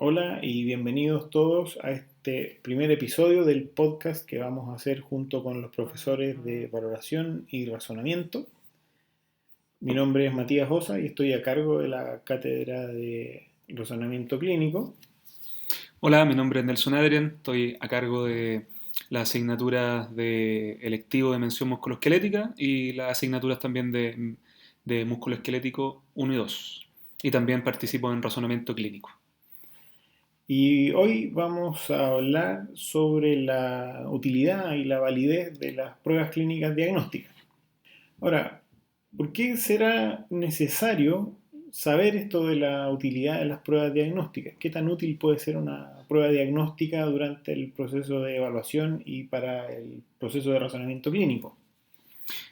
Hola y bienvenidos todos a este primer episodio del podcast que vamos a hacer junto con los profesores de valoración y razonamiento. Mi nombre es Matías Osa y estoy a cargo de la cátedra de razonamiento clínico. Hola, mi nombre es Nelson Adrian, estoy a cargo de las asignaturas de electivo de mención musculoesquelética y las asignaturas también de músculo esquelético 1 y 2. Y también participo en razonamiento clínico. Y hoy vamos a hablar sobre la utilidad y la validez de las pruebas clínicas diagnósticas. Ahora, ¿por qué será necesario saber esto de la utilidad de las pruebas diagnósticas? ¿Qué tan útil puede ser una prueba diagnóstica durante el proceso de evaluación y para el proceso de razonamiento clínico?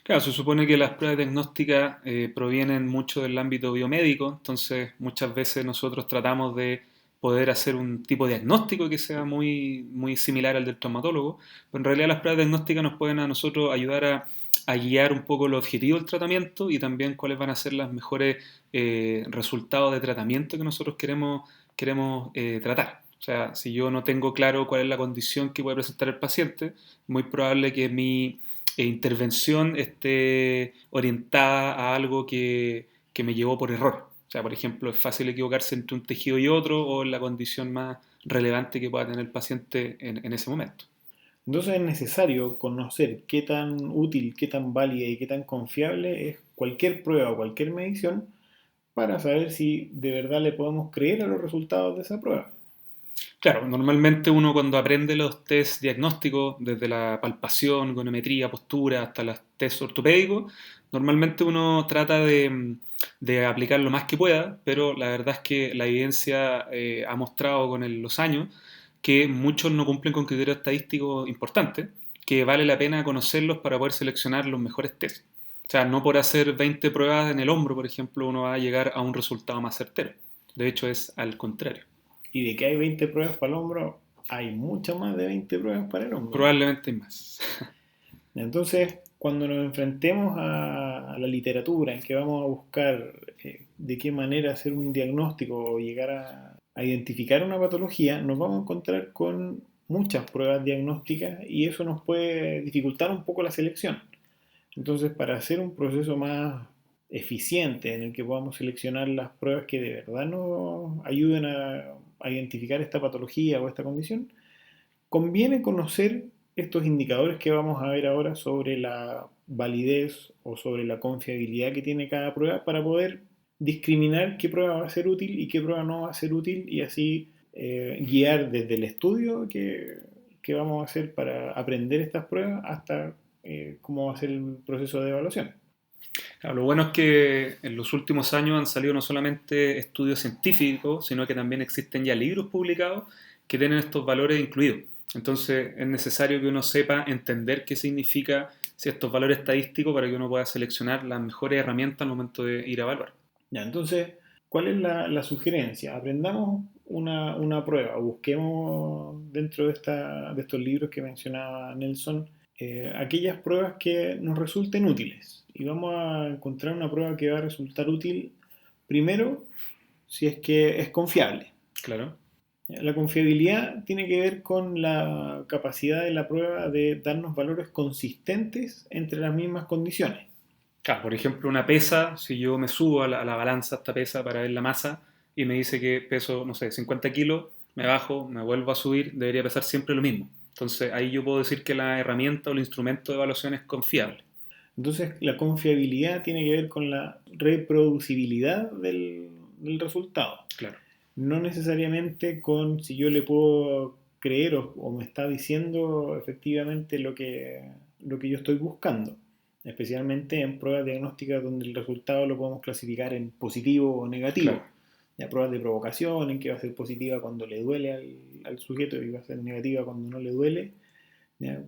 Claro, se supone que las pruebas diagnósticas provienen mucho del ámbito biomédico, entonces muchas veces nosotros tratamos de poder hacer un tipo de diagnóstico que sea muy similar al del traumatólogo, pero en realidad las pruebas diagnósticas nos pueden a nosotros ayudar a guiar un poco el objetivo del tratamiento y también cuáles van a ser los mejores resultados de tratamiento que nosotros queremos tratar. O sea, si yo no tengo claro cuál es la condición que puede presentar el paciente, es muy probable que mi intervención esté orientada a algo que me llevó por error. O sea, por ejemplo, es fácil equivocarse entre un tejido y otro o en la condición más relevante que pueda tener el paciente en ese momento. Entonces es necesario conocer qué tan útil, qué tan válida y qué tan confiable es cualquier prueba o cualquier medición para saber si de verdad le podemos creer a los resultados de esa prueba. Claro, normalmente uno cuando aprende los test diagnósticos, desde la palpación, gonometría, postura, hasta los test ortopédicos, normalmente uno trata de aplicar lo más que pueda, pero la verdad es que la evidencia ha mostrado con los años que muchos no cumplen con criterios estadísticos importantes, que vale la pena conocerlos para poder seleccionar los mejores test. O sea, no por hacer 20 pruebas en el hombro, por ejemplo, uno va a llegar a un resultado más certero. De hecho, es al contrario. Y de que hay 20 pruebas para el hombro, hay mucho más de 20 pruebas para el hombro. Probablemente hay más. Entonces, cuando nos enfrentemos a la literatura en que vamos a buscar de qué manera hacer un diagnóstico o llegar a identificar una patología, nos vamos a encontrar con muchas pruebas diagnósticas y eso nos puede dificultar un poco la selección. Entonces, para hacer un proceso más eficiente en el que podamos seleccionar las pruebas que de verdad nos ayuden a identificar esta patología o esta condición, conviene conocer estos indicadores que vamos a ver ahora sobre la validez o sobre la confiabilidad que tiene cada prueba para poder discriminar qué prueba va a ser útil y qué prueba no va a ser útil y así guiar desde el estudio que vamos a hacer para aprender estas pruebas hasta cómo va a ser el proceso de evaluación. Claro, lo bueno es que en los últimos años han salido no solamente estudios científicos, sino que también existen ya libros publicados que tienen estos valores incluidos. Entonces es necesario que uno sepa entender qué significa estos valores estadísticos para que uno pueda seleccionar las mejores herramientas al momento de ir a evaluar. Ya, entonces, ¿cuál es la sugerencia? Aprendamos una prueba, busquemos dentro de estos libros que mencionaba Nelson, aquellas pruebas que nos resulten útiles. Y vamos a encontrar una prueba que va a resultar útil primero si es que es confiable. Claro. La confiabilidad tiene que ver con la capacidad de la prueba de darnos valores consistentes entre las mismas condiciones. Claro, por ejemplo, una pesa, si yo me subo a la balanza esta pesa para ver la masa y me dice que peso, no sé, 50 kilos, me bajo, me vuelvo a subir, debería pesar siempre lo mismo. Entonces ahí yo puedo decir que la herramienta o el instrumento de evaluación es confiable. Entonces, la confiabilidad tiene que ver con la reproducibilidad del resultado. Claro. No necesariamente con si yo le puedo creer o me está diciendo efectivamente lo que yo estoy buscando. Especialmente en pruebas diagnósticas donde el resultado lo podemos clasificar en positivo o negativo. Claro. Ya pruebas de provocación, en que va a ser positiva cuando le duele al sujeto y va a ser negativa cuando no le duele. ¿Ya?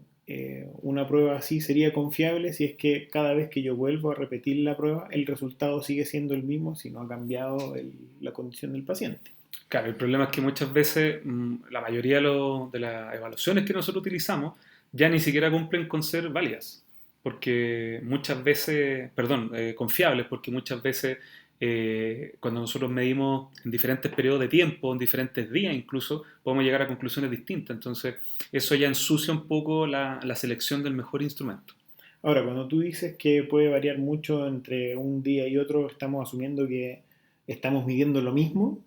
Una prueba así sería confiable si es que cada vez que yo vuelvo a repetir la prueba, el resultado sigue siendo el mismo si no ha cambiado la condición del paciente. Claro, el problema es que muchas veces la mayoría de las evaluaciones que nosotros utilizamos ya ni siquiera cumplen con ser válidas, porque muchas veces, perdón, confiables, porque muchas veces cuando nosotros medimos en diferentes periodos de tiempo, en diferentes días incluso, podemos llegar a conclusiones distintas. Entonces, eso ya ensucia un poco la selección del mejor instrumento. Ahora, cuando tú dices que puede variar mucho entre un día y otro, estamos asumiendo que estamos midiendo lo mismo,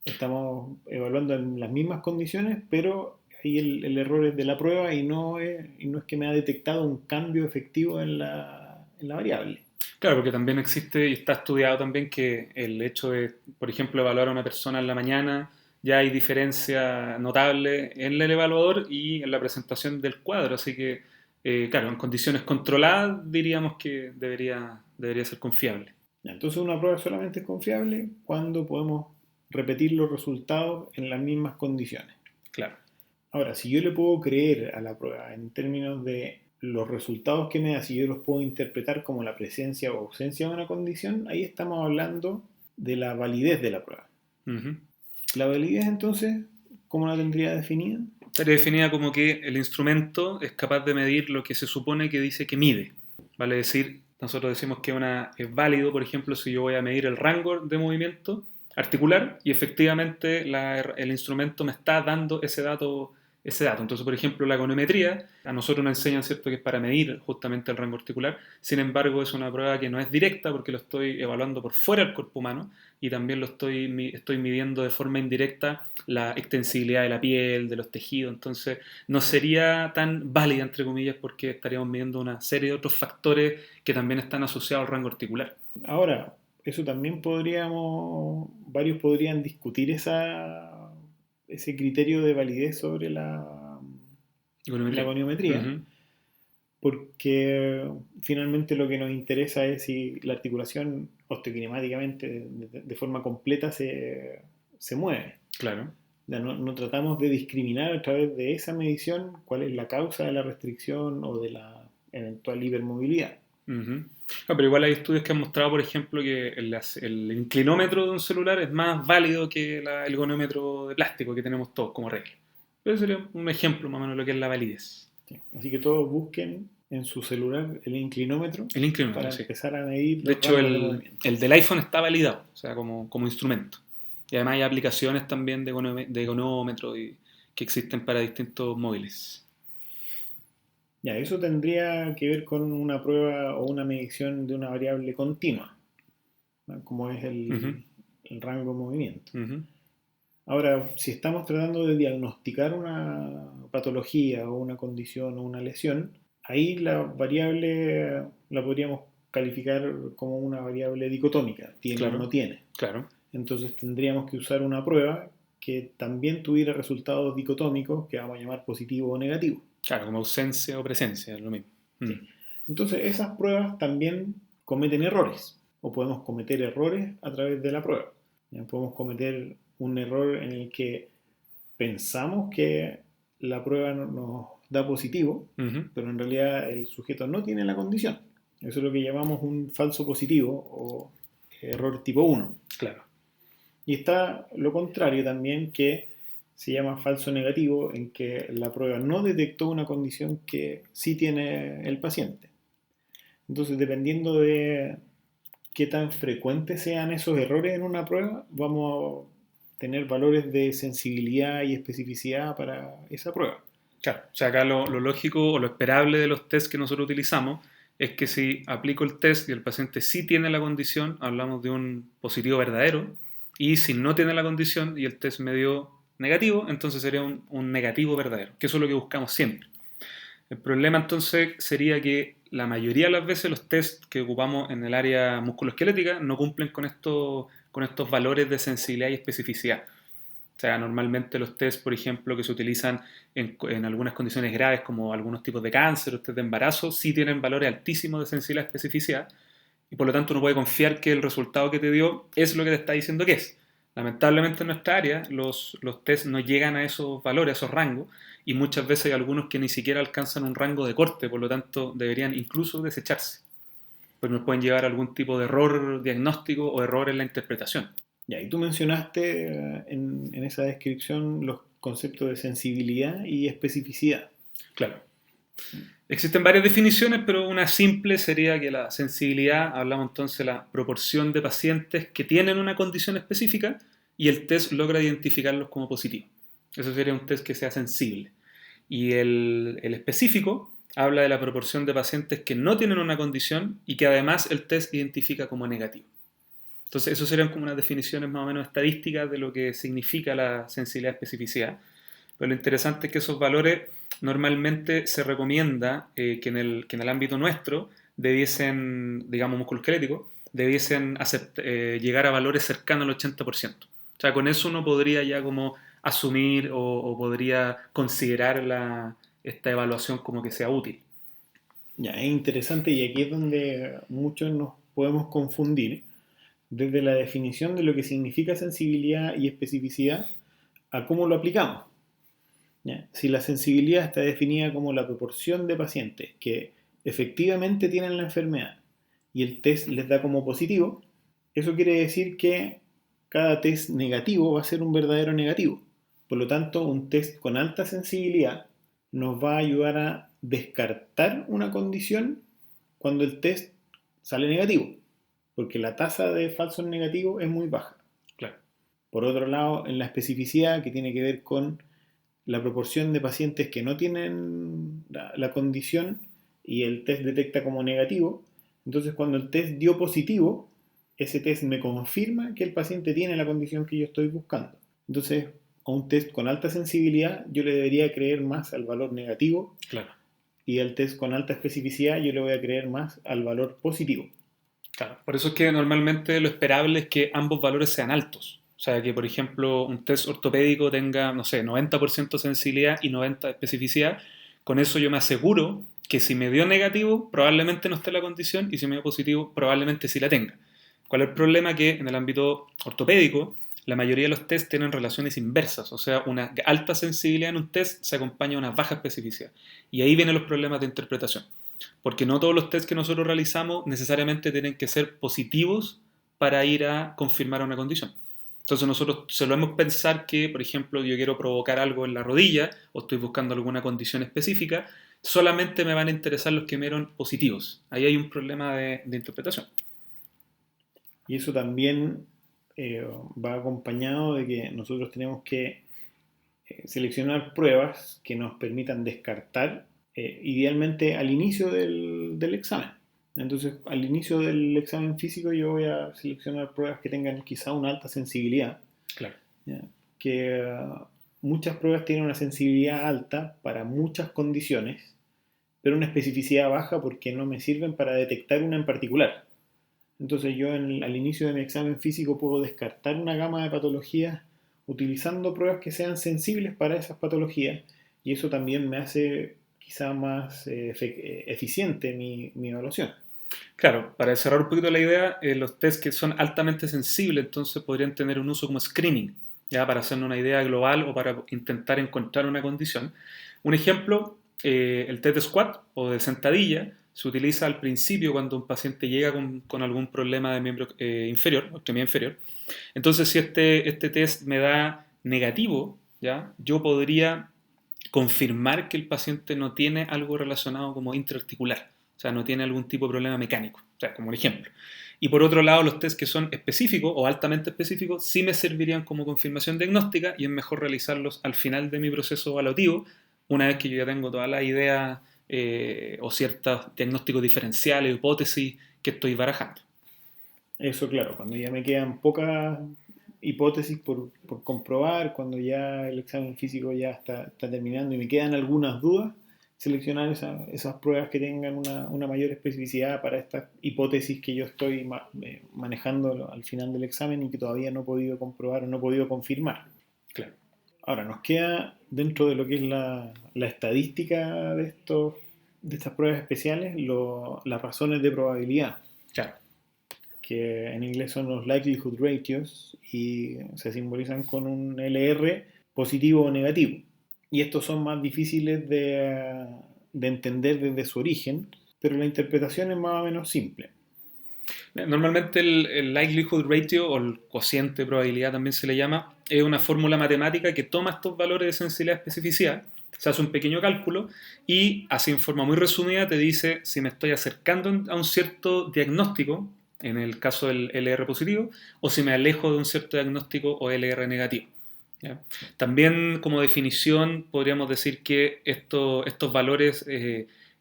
estamos evaluando en las mismas condiciones, pero ahí el error es de la prueba y no es que me ha detectado un cambio efectivo en la variable. Claro, porque también existe y está estudiado también que el hecho de, por ejemplo, evaluar a una persona en la mañana, ya hay diferencia notable en el evaluador y en la presentación del cuadro. Así que, claro, en condiciones controladas diríamos que debería ser confiable. Entonces una prueba solamente es confiable cuando podemos repetir los resultados en las mismas condiciones. Claro. Ahora, si yo le puedo creer a la prueba en términos de los resultados que me da, si yo los puedo interpretar como la presencia o ausencia de una condición, ahí estamos hablando de la validez de la prueba. Uh-huh. La validez, entonces, ¿cómo la tendría definida? Estaría definida como que el instrumento es capaz de medir lo que se supone que dice que mide. Vale decir, nosotros decimos que es válido, por ejemplo, si yo voy a medir el rango de movimiento articular y efectivamente el instrumento me está dando ese dato. Entonces, por ejemplo, la econometría, a nosotros nos enseñan, ¿cierto?, que es para medir justamente el rango articular. Sin embargo, es una prueba que no es directa porque lo estoy evaluando por fuera del cuerpo humano y también estoy midiendo de forma indirecta la extensibilidad de la piel, de los tejidos. Entonces, no sería tan válida, entre comillas, porque estaríamos midiendo una serie de otros factores que también están asociados al rango articular. Ahora, eso también varios podrían discutir ese criterio de validez sobre la Econometría. goniometría, Uh-huh. porque finalmente lo que nos interesa es si la articulación osteokinemáticamente de forma completa se mueve. Claro. No tratamos de discriminar a través de esa medición cuál es la causa de la restricción o de la eventual hipermovilidad. Uh-huh. Ah, pero igual hay estudios que han mostrado, por ejemplo, que el inclinómetro de un celular es más válido que el gonómetro de plástico que tenemos todos como regla. Ese sería un ejemplo más o menos de lo que es la validez. Sí. Así que todos busquen en su celular el inclinómetro El inclinómetro, para sí. empezar a medir De los hecho, rangos de movimiento. el del iPhone está validado, o sea, como instrumento. Y además hay aplicaciones también de gonómetro que existen para distintos móviles. Ya, eso tendría que ver con una prueba o una medición de una variable continua, ¿no? Como es Uh-huh. el rango de movimiento. Uh-huh. Ahora, si estamos tratando de diagnosticar una patología o una condición o una lesión, ahí la variable la podríamos calificar como una variable dicotómica, tiene o Claro, no tiene. claro. Entonces tendríamos que usar una prueba que también tuviera resultados dicotómicos que vamos a llamar positivo o negativo. Claro, como ausencia o presencia, es lo mismo. Sí. Entonces esas pruebas también cometen errores o podemos cometer errores a través de la prueba. Ya podemos cometer un error en el que pensamos que la prueba nos da positivo, Uh-huh. pero en realidad el sujeto no tiene la condición. Eso es lo que llamamos un falso positivo o error tipo 1. Claro. Y está lo contrario también, que se llama falso negativo, en que la prueba no detectó una condición que sí tiene el paciente. Entonces, dependiendo de qué tan frecuentes sean esos errores en una prueba, vamos a tener valores de sensibilidad y especificidad para esa prueba. Claro, o sea, acá lo lógico o lo esperable de los tests que nosotros utilizamos es que si aplico el test y el paciente sí tiene la condición, hablamos de un positivo verdadero, y si no tiene la condición y el test me dio negativo, entonces sería un negativo verdadero, que eso es lo que buscamos siempre. El problema entonces sería que la mayoría de las veces los tests que ocupamos en el área musculoesquelética no cumplen con estos valores de sensibilidad y especificidad. O sea, normalmente los test, por ejemplo, que se utilizan en algunas condiciones graves como algunos tipos de cáncer o test de embarazo, sí tienen valores altísimos de sensibilidad y especificidad y por lo tanto uno puede confiar que el resultado que te dio es lo que te está diciendo que es. Lamentablemente en nuestra área los test no llegan a esos valores, a esos rangos, y muchas veces hay algunos que ni siquiera alcanzan un rango de corte, por lo tanto deberían incluso desecharse, pues nos pueden llevar a algún tipo de error diagnóstico o error en la interpretación. Ya, y tú mencionaste en esa descripción los conceptos de sensibilidad y especificidad. Claro. Existen varias definiciones, pero una simple sería que la sensibilidad, hablamos entonces de la proporción de pacientes que tienen una condición específica y el test logra identificarlos como positivos. Eso sería un test que sea sensible. Y el específico habla de la proporción de pacientes que no tienen una condición y que además el test identifica como negativo. Entonces, eso serían como unas definiciones más o menos estadísticas de lo que significa la sensibilidad-especificidad. Pero lo interesante es que esos valores normalmente se recomienda que en el ámbito nuestro debiesen, digamos, musculoesquelético, debiesen llegar a valores cercanos al 80%. O sea, con eso uno podría ya como asumir o podría considerar esta evaluación como que sea útil. Ya, es interesante y aquí es donde muchos nos podemos confundir desde la definición de lo que significa sensibilidad y especificidad a cómo lo aplicamos. ¿Ya? Si la sensibilidad está definida como la proporción de pacientes que efectivamente tienen la enfermedad y el test les da como positivo, eso quiere decir que cada test negativo va a ser un verdadero negativo. Por lo tanto, un test con alta sensibilidad nos va a ayudar a descartar una condición cuando el test sale negativo, porque la tasa de falsos negativos es muy baja. Claro. Por otro lado, en la especificidad, que tiene que ver con la proporción de pacientes que no tienen la condición y el test detecta como negativo, entonces cuando el test dio positivo, ese test me confirma que el paciente tiene la condición que yo estoy buscando. Entonces, a un test con alta sensibilidad yo le debería creer más al valor negativo, Claro. y al test con alta especificidad yo le voy a creer más al valor positivo. Claro. Por eso es que normalmente lo esperable es que ambos valores sean altos. O sea, que por ejemplo un test ortopédico tenga, no sé, 90% sensibilidad y 90% especificidad. Con eso yo me aseguro que si me dio negativo, probablemente no esté la condición y si me dio positivo, probablemente sí la tenga. ¿Cuál es el problema? Que en el ámbito ortopédico la mayoría de los tests tienen relaciones inversas, o sea, una alta sensibilidad en un test se acompaña de una baja especificidad. Y ahí vienen los problemas de interpretación. Porque no todos los tests que nosotros realizamos necesariamente tienen que ser positivos para ir a confirmar una condición. Entonces nosotros solemos pensar que, por ejemplo, yo quiero provocar algo en la rodilla o estoy buscando alguna condición específica, solamente me van a interesar los que me dieron positivos. Ahí hay un problema de interpretación. Y eso también va acompañado de que nosotros tenemos que seleccionar pruebas que nos permitan descartar, idealmente al inicio del examen. Entonces, al inicio del examen físico yo voy a seleccionar pruebas que tengan quizá una alta sensibilidad. Claro. ¿Ya? Que muchas pruebas tienen una sensibilidad alta para muchas condiciones, pero una especificidad baja porque no me sirven para detectar una en particular. Entonces yo al inicio de mi examen físico puedo descartar una gama de patologías utilizando pruebas que sean sensibles para esas patologías, y eso también me hace quizá más eficiente mi evaluación. Claro, para cerrar un poquito la idea, los tests que son altamente sensibles entonces podrían tener un uso como screening, ya para hacernos una idea global o para intentar encontrar una condición. Un ejemplo, el test de squat o de sentadilla se utiliza al principio cuando un paciente llega con algún problema de miembro inferior, extremidad inferior. Entonces, si este test me da negativo, ¿ya? Yo podría confirmar que el paciente no tiene algo relacionado como intraarticular, o sea, no tiene algún tipo de problema mecánico, o sea, como un ejemplo. Y por otro lado, los test que son específicos o altamente específicos sí me servirían como confirmación diagnóstica y es mejor realizarlos al final de mi proceso evaluativo, una vez que yo ya tengo todas las ideas o ciertos diagnósticos diferenciales, hipótesis que estoy barajando. Eso, claro, cuando ya me quedan pocas hipótesis por comprobar, cuando ya el examen físico ya está terminando y me quedan algunas dudas, seleccionar esas pruebas que tengan una mayor especificidad para estas hipótesis que yo estoy manejando al final del examen y que todavía no he podido comprobar o no he podido confirmar. Claro. Ahora, nos queda dentro de lo que es la estadística de estas pruebas especiales, las razones de probabilidad, Claro. que en inglés son los likelihood ratios y se simbolizan con un LR positivo o negativo. Y estos son más difíciles de entender desde su origen, pero la interpretación es más o menos simple. Normalmente el likelihood ratio o el cociente de probabilidad también se le llama, es una fórmula matemática que toma estos valores de sensibilidad y especificidad Se hace un pequeño cálculo y así en forma muy resumida te dice si me estoy acercando a un cierto diagnóstico, en el caso del LR positivo, o si me alejo de un cierto diagnóstico o LR negativo. ¿Ya? También como definición podríamos decir que estos valores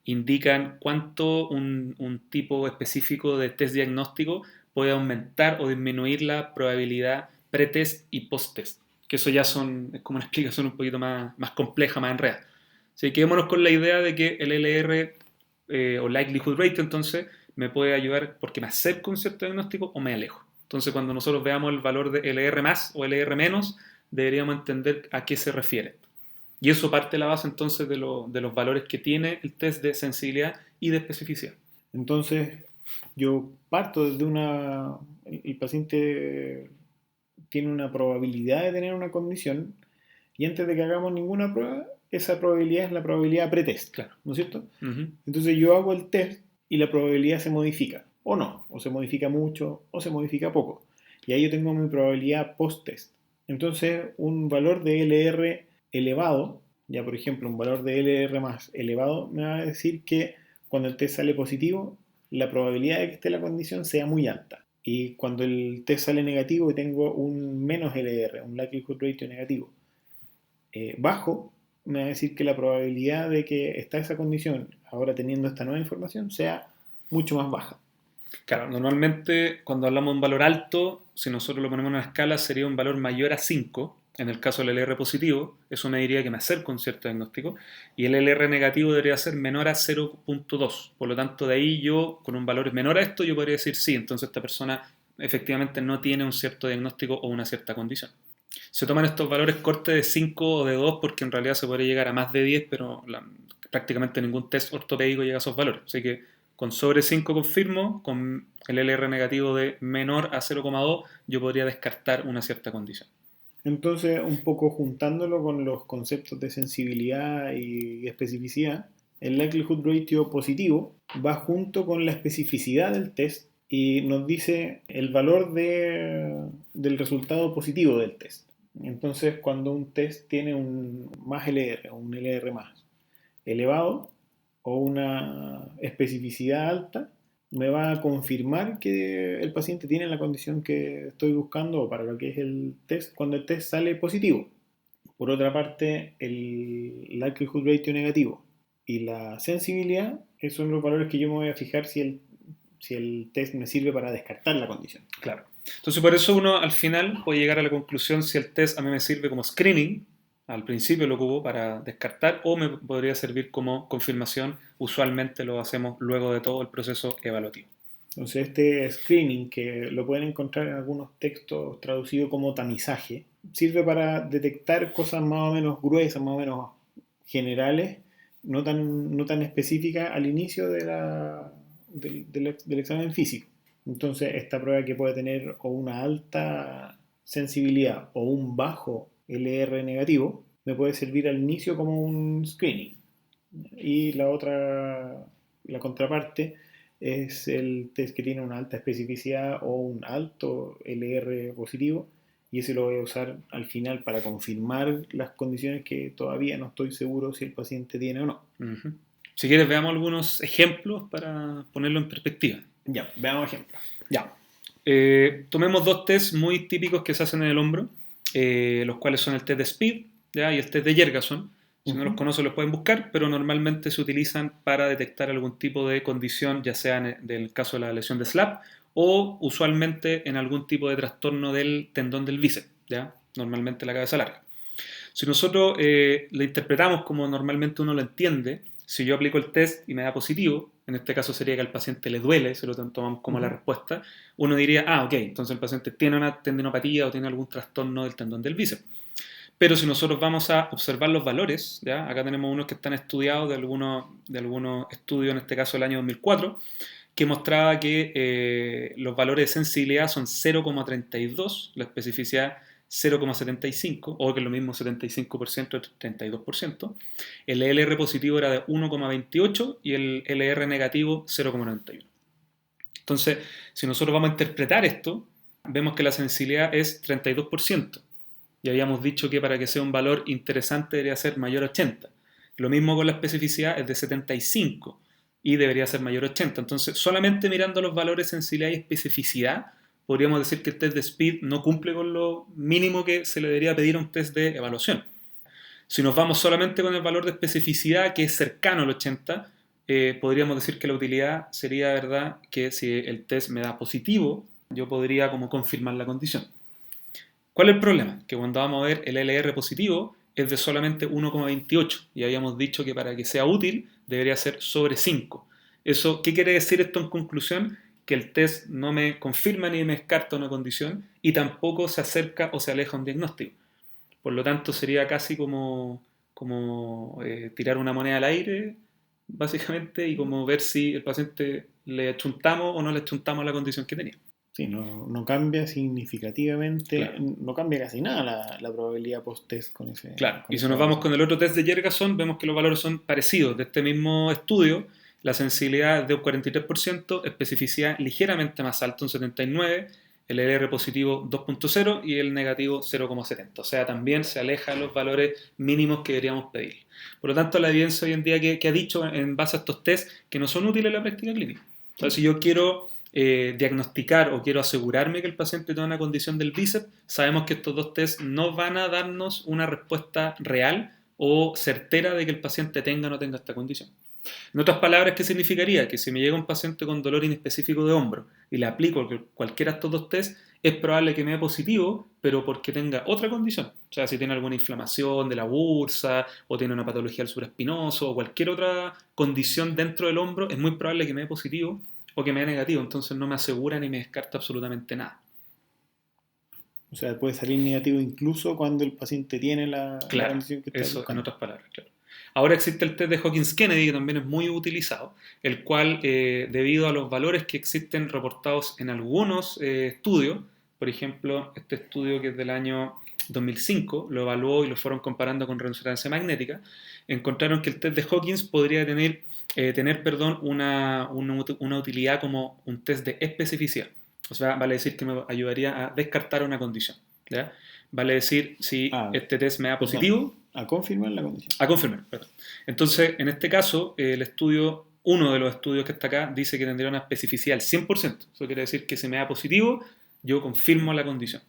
indican cuánto un tipo específico de test diagnóstico puede aumentar o disminuir la probabilidad pretest y post-test. Que eso ya es como una explicación un poquito más compleja, más enredada. Así que quedémonos con la idea de que el LR o Likelihood Rate entonces me puede ayudar porque me acerco a un cierto diagnóstico o me alejo. Entonces cuando nosotros veamos el valor de LR más o LR menos, deberíamos entender a qué se refiere. Y eso parte de la base entonces de los valores que tiene el test de sensibilidad y de especificidad. Entonces, yo parto desde el paciente tiene una probabilidad de tener una condición y antes de que hagamos ninguna prueba, esa probabilidad es la probabilidad pretest, Claro. ¿no es cierto? Uh-huh. Entonces yo hago el test y la probabilidad se modifica, o no, o se modifica mucho, o se modifica poco. Y ahí yo tengo mi probabilidad post-test. Entonces, un valor de LR elevado, ya por ejemplo, un valor de LR más elevado, me va a decir que cuando el test sale positivo, la probabilidad de que esté la condición sea muy alta. Y cuando el test sale negativo y tengo un menos LR, un likelihood ratio negativo, bajo, me va a decir que la probabilidad de que está esa condición, ahora teniendo esta nueva información, sea mucho más baja. Claro, normalmente cuando hablamos de un valor alto, si nosotros lo ponemos en una escala, sería un valor mayor a 5. En el caso del LR positivo, eso me diría que me acerco a un cierto diagnóstico. Y el LR negativo debería ser menor a 0.2. Por lo tanto, de ahí yo, con un valor menor a esto, yo podría decir sí, entonces esta persona efectivamente no tiene un cierto diagnóstico o una cierta condición. Se toman estos valores cortes de 5 o de 2 porque en realidad se podría llegar a más de 10, pero prácticamente ningún test ortopédico llega a esos valores. Así que con sobre 5 confirmo, con el LR negativo de menor a 0,2 yo podría descartar una cierta condición. Entonces, un poco juntándolo con los conceptos de sensibilidad y especificidad, el likelihood ratio positivo va junto con la especificidad del test y nos dice el valor del resultado positivo del test. Entonces, cuando un test tiene un más LR o un LR más elevado o una especificidad alta, me va a confirmar que el paciente tiene la condición que estoy buscando o para lo que es el test, cuando el test sale positivo. Por otra parte, el likelihood ratio negativo y la sensibilidad, esos son los valores que yo me voy a fijar si el test me sirve para descartar la condición. Claro. Entonces, por eso uno al final puede llegar a la conclusión si el test a mí me sirve como screening, al principio lo ocupo para descartar, o me podría servir como confirmación. Usualmente lo hacemos luego de todo el proceso evaluativo. Entonces, este screening, que lo pueden encontrar en algunos textos traducido como tamizaje, sirve para detectar cosas más o menos gruesas, más o menos generales, no tan específicas al inicio del examen físico. Entonces, esta prueba que puede tener o una alta sensibilidad o un bajo LR negativo, me puede servir al inicio como un screening. Y la contraparte, es el test que tiene una alta especificidad o un alto LR positivo, y ese lo voy a usar al final para confirmar las condiciones que todavía no estoy seguro si el paciente tiene o no. Uh-huh. Si quieres, veamos algunos ejemplos para ponerlo en perspectiva. Ya, veamos ejemplos. Ya. Tomemos dos tests muy típicos que se hacen en el hombro, los cuales son el test de Speed, ¿ya? Y el test de Jergason. Si no los conocen, los pueden buscar, pero normalmente se utilizan para detectar algún tipo de condición, ya sea en el caso de la lesión de SLAP o usualmente en algún tipo de trastorno del tendón del bíceps, ¿ya? Normalmente la cabeza larga. Si nosotros lo interpretamos como normalmente uno lo entiende, si yo aplico el test y me da positivo, en este caso sería que al paciente le duele, si lo tomamos como la respuesta, uno diría, ok, entonces el paciente tiene una tendinopatía o tiene algún trastorno del tendón del bíceps. Pero si nosotros vamos a observar los valores, ¿ya? Acá tenemos unos que están estudiados de algunos estudios, en este caso del año 2004, que mostraba que los valores de sensibilidad son 0,32, la especificidad 0,75, o que es lo mismo 75% de 32%. El LR positivo era de 1,28 y el LR negativo 0,91. Entonces, si nosotros vamos a interpretar esto, vemos que la sensibilidad es 32%. Y habíamos dicho que para que sea un valor interesante debería ser mayor a 80. Lo mismo con la especificidad, es de 75 y debería ser mayor a 80. Entonces, solamente mirando los valores sensibilidad y especificidad, podríamos decir que el test de SPEED no cumple con lo mínimo que se le debería pedir a un test de evaluación. Si nos vamos solamente con el valor de especificidad, que es cercano al 80, podríamos decir que la utilidad sería, ¿verdad?, que si el test me da positivo, yo podría como confirmar la condición. ¿Cuál es el problema? Que cuando vamos a ver el LR positivo es de solamente 1,28 y habíamos dicho que para que sea útil debería ser sobre 5. Eso, ¿qué quiere decir esto en conclusión? Que el test no me confirma ni me descarta una condición y tampoco se acerca o se aleja a un diagnóstico. Por lo tanto, sería casi como tirar una moneda al aire, básicamente, y como ver si el paciente le achuntamos o no le achuntamos la condición que tenía. Sí, no cambia significativamente, Claro. no cambia casi nada la probabilidad post-test con ese. Claro, Con y si esa nos vamos evaluación. con el otro test de Jergason, vemos que los valores son parecidos. De este mismo estudio, la sensibilidad es de un 43%, especificidad ligeramente más alta, un 79%, el LR positivo 2.0 y el negativo 0,70. O sea, también se aleja de los valores mínimos que deberíamos pedir. Por lo tanto, la evidencia hoy en día que ha dicho en base a estos test que no son útiles en la práctica clínica. O sea, si yo quiero diagnosticar o quiero asegurarme que el paciente tiene una condición del bíceps, sabemos que estos dos test no van a darnos una respuesta real o certera de que el paciente tenga o no tenga esta condición. En otras palabras, ¿qué significaría? Que si me llega un paciente con dolor inespecífico de hombro y le aplico cualquiera de estos dos test, es probable que me dé positivo, pero porque tenga otra condición. O sea, si tiene alguna inflamación de la bursa o tiene una patología del supraespinoso o cualquier otra condición dentro del hombro, es muy probable que me dé positivo o que me dé negativo. Entonces no me asegura ni me descarta absolutamente nada. O sea, puede salir negativo incluso cuando el paciente tiene la Claro, condición que está eso en buscando. otras palabras, claro. Ahora existe el test de Hawkins-Kennedy, que también es muy utilizado, el cual, debido a los valores que existen reportados en algunos estudios, por ejemplo, este estudio que es del año 2005, lo evaluó y lo fueron comparando con resonancia magnética, encontraron que el test de Hawkins podría tener una utilidad como un test de especificidad. O sea, vale decir que me ayudaría a descartar una condición. ¿Ya? Vale decir si Ah, este test me da perdón, positivo, a confirmar la condición. a confirmar, perdón. Entonces, en este caso, uno de los estudios que está acá, dice que tendría una especificidad al 100%. Eso quiere decir que si me da positivo, yo confirmo la condición.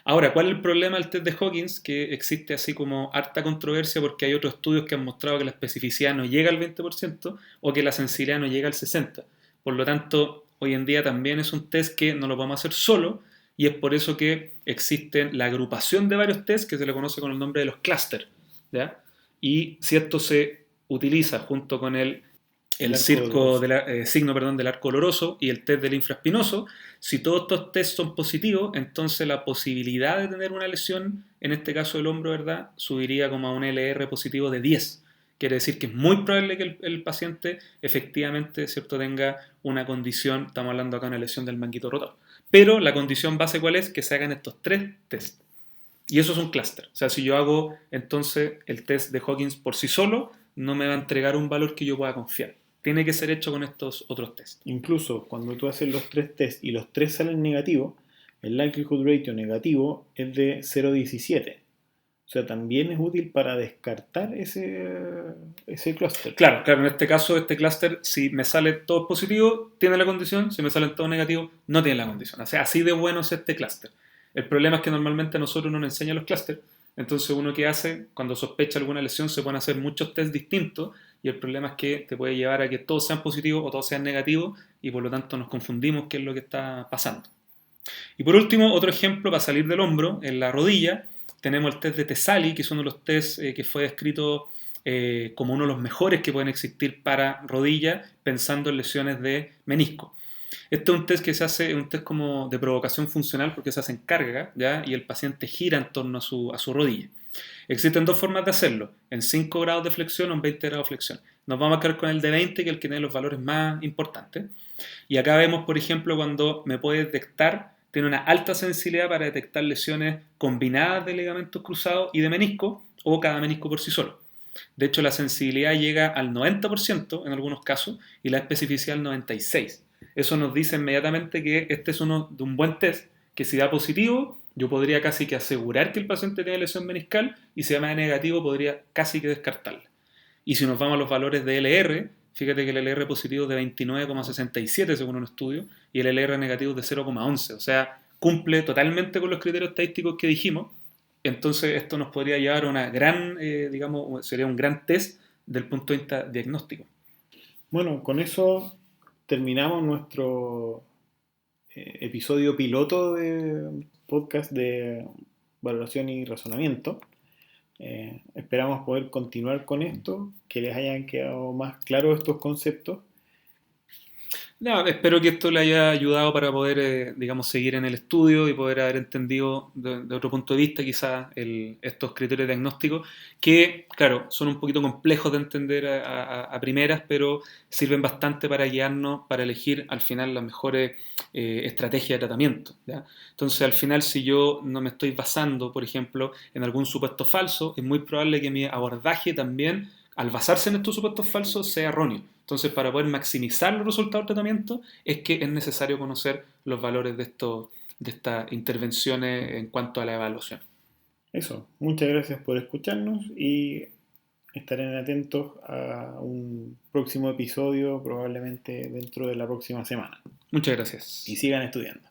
Ahora, ¿cuál es el problema del test de Hawkins? Que existe así como harta controversia porque hay otros estudios que han mostrado que la especificidad no llega al 20% o que la sensibilidad no llega al 60%. Por lo tanto, hoy en día también es un test que no lo podemos hacer solo y es por eso que existe la agrupación de varios tests que se le conoce con el nombre de los clústeres. ¿Ya? Y si esto se utiliza junto con el signo del arco doloroso y el test del infraespinoso, si todos estos tests son positivos, entonces la posibilidad de tener una lesión, en este caso del hombro, ¿verdad?, subiría como a un LR positivo de 10. Quiere decir que es muy probable que el paciente efectivamente, ¿cierto?, tenga una condición, estamos hablando acá de una lesión del manguito rotor. Pero la condición base, ¿cuál es? Que se hagan estos 3 tests. Y eso es un clúster. O sea, si yo hago entonces el test de Hawkins por sí solo, no me va a entregar un valor que yo pueda confiar. Tiene que ser hecho con estos otros tests. Incluso cuando tú haces los 3 tests y los 3 salen negativos, el likelihood ratio negativo es de 0,17. O sea, también es útil para descartar ese clúster. Claro, en este caso, este clúster, si me sale todo positivo, tiene la condición, si me salen todo negativo, no tiene la condición. O sea, así de bueno es este clúster. El problema es que normalmente a nosotros no nos enseñan los clústeres, entonces uno que hace, cuando sospecha alguna lesión, se pueden hacer muchos tests distintos y el problema es que te puede llevar a que todos sean positivos o todos sean negativos y por lo tanto nos confundimos qué es lo que está pasando. Y por último, otro ejemplo para salir del hombro, en la rodilla, tenemos el test de Tesali, que es uno de los tests que fue descrito como uno de los mejores que pueden existir para rodilla, pensando en lesiones de menisco. Este es un test que se hace, un test como de provocación funcional porque se hace en carga, ¿ya? Y el paciente gira en torno a su rodilla. Existen dos formas de hacerlo, en 5 grados de flexión o en 20 grados de flexión. Nos vamos a quedar con el de 20, que es el que tiene los valores más importantes. Y acá vemos, por ejemplo, cuando me puede detectar, tiene una alta sensibilidad para detectar lesiones combinadas de ligamentos cruzados y de menisco o cada menisco por sí solo. De hecho, la sensibilidad llega al 90% en algunos casos y la especificidad al 96%. Eso nos dice inmediatamente que este es uno de un buen test, que si da positivo, yo podría casi que asegurar que el paciente tiene lesión meniscal y si da negativo, podría casi que descartarla. Y si nos vamos a los valores de LR, fíjate que el LR positivo es de 29,67 según un estudio y el LR negativo es de 0,11. O sea, cumple totalmente con los criterios estadísticos que dijimos. Entonces esto nos podría llevar a una gran, digamos, sería un gran test del punto de vista diagnóstico. Bueno, con eso terminamos nuestro episodio piloto de podcast de valoración y razonamiento. Esperamos poder continuar con esto, que les hayan quedado más claros estos conceptos. No, espero que esto le haya ayudado para poder, digamos, seguir en el estudio y poder haber entendido de otro punto de vista quizás estos criterios diagnósticos que, claro, son un poquito complejos de entender a primeras, pero sirven bastante para guiarnos, para elegir al final las mejores estrategias de tratamiento, ¿ya? Entonces, al final, si yo no me estoy basando, por ejemplo, en algún supuesto falso, es muy probable que mi abordaje también, al basarse en estos supuestos falsos, sea erróneo. Entonces, para poder maximizar los resultados del tratamiento, es que es necesario conocer los valores de estas intervenciones en cuanto a la evaluación. Eso, muchas gracias por escucharnos y estarán atentos a un próximo episodio, probablemente dentro de la próxima semana. Muchas Y gracias. sigan estudiando.